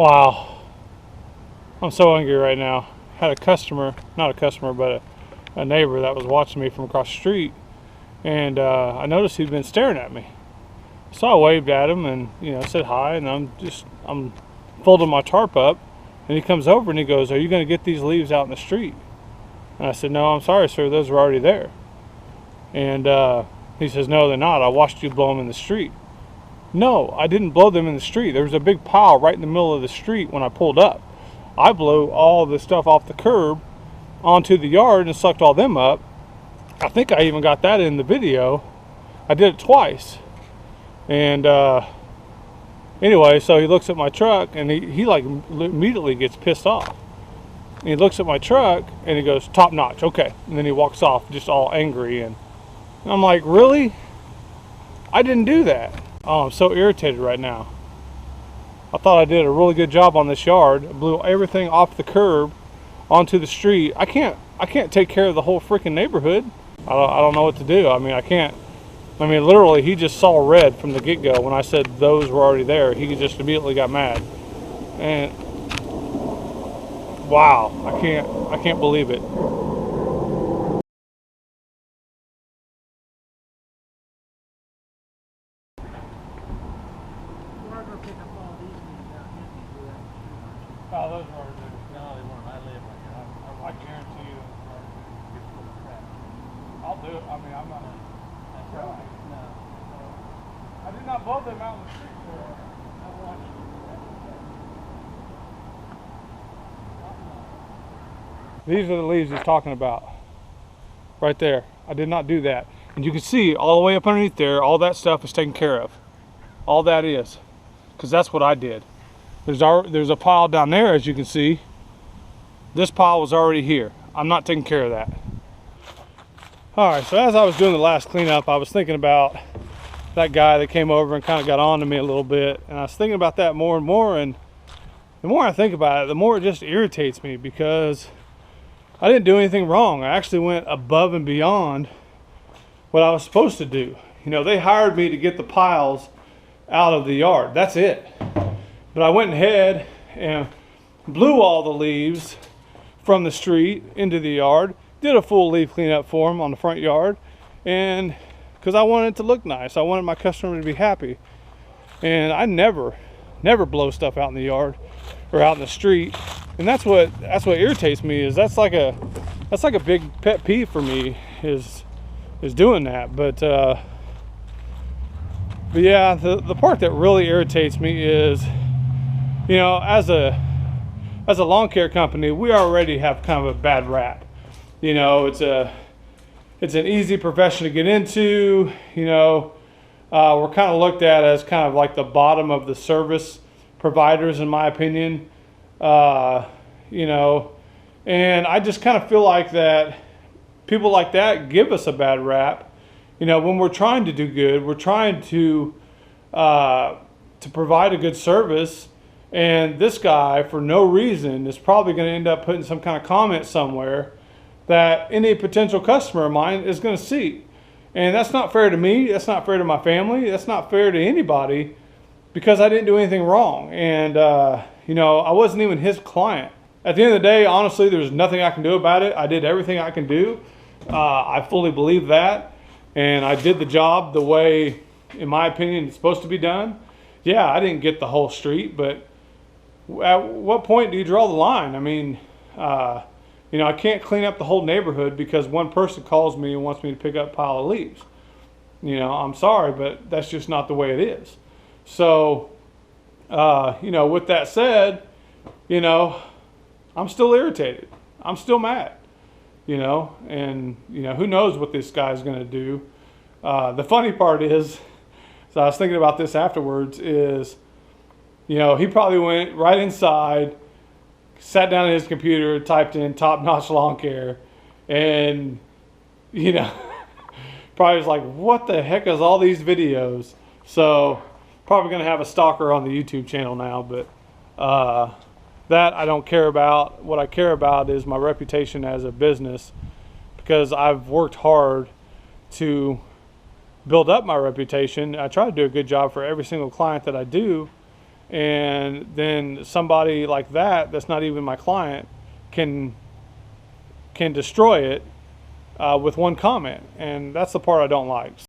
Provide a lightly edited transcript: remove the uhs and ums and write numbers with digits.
Wow, I'm so angry right now. Had a customer, not a customer, but a neighbor that was watching me from across the street, and I noticed he'd been staring at me. So I waved at him and said hi, and I'm folding my tarp up, and he comes over and he goes, "Are you going to get these leaves out in the street?" And I said, "No, I'm sorry, sir, those were already there." And he says, "No, they're not. I watched you blow them in the street." No, I didn't blow them in the street. There was a big pile right in the middle of the street when I pulled up. I blew all the stuff off the curb onto the yard and sucked all them up. I think I even got that in the video. I did it twice. And anyway, so he looks at my truck and he like immediately gets pissed off. And he looks at my truck and he goes, "Top notch, okay." And then he walks off just all angry. And I'm like, really? I didn't do that. Oh, I'm so irritated right now. I thought I did a really good job on this yard. I blew everything off the curb onto the street. I can't take care of the whole freaking neighborhood. I don't know what to do. I mean, I can't. I mean, literally, he just saw red from the get-go when I said those were already there. He just immediately got mad. And wow, I can't believe it. Oh, those are already there. No, they weren't. I live right here. I guarantee you those are already there. I'll do it. I mean, I'm not. That's right. No. I did not blow them out in the street, sir. These are the leaves he's talking about. Right there. I did not do that. And you can see all the way up underneath there, all that stuff is taken care of. All that is. Because that's what I did. There's a pile down there, as you can see. This pile was already here. I'm not taking care of that. Alright, so as I was doing the last cleanup, I was thinking about that guy that came over and kind of got on to me a little bit. And I was thinking about that more and more. And the more I think about it, the more it just irritates me, because I didn't do anything wrong. I actually went above and beyond what I was supposed to do. They hired me to get the piles out of the yard. That's it. But I went ahead and blew all the leaves from the street into the yard, did a full leaf cleanup for them on the front yard, and because I wanted it to look nice. I wanted my customer to be happy. And I never blow stuff out in the yard or out in the street. And that's what irritates me. Is that's like a big pet peeve for me, is doing that. But yeah, the part that really irritates me is, as a lawn care company, we already have kind of a bad rap. It's an easy profession to get into. We're kind of looked at as kind of like the bottom of the service providers, in my opinion. And I just kind of feel like that people like that give us a bad rap. When we're trying to do good, we're trying to provide a good service. And this guy, for no reason, is probably going to end up putting some kind of comment somewhere that any potential customer of mine is going to see. And that's not fair to me. That's not fair to my family. That's not fair to anybody, because I didn't do anything wrong. And, I wasn't even his client. At the end of the day, honestly, there's nothing I can do about it. I did everything I can do. I fully believe that. And I did the job the way, in my opinion, it's supposed to be done. Yeah, I didn't get the whole street, but at what point do you draw the line? I mean, I can't clean up the whole neighborhood because one person calls me and wants me to pick up a pile of leaves. I'm sorry, but that's just not the way it is. So, with that said, I'm still irritated. I'm still mad, and, who knows what this guy's going to do. The funny part is, so I was thinking about this afterwards, is, he probably went right inside, sat down at his computer, typed in "top notch lawn care," and, probably was like, what the heck is all these videos? So, probably going to have a stalker on the YouTube channel now, but that I don't care about. What I care about is my reputation as a business, because I've worked hard to build up my reputation. I try to do a good job for every single client that I do, and then somebody like that's not even my client, can destroy it with one comment, and that's the part I don't like.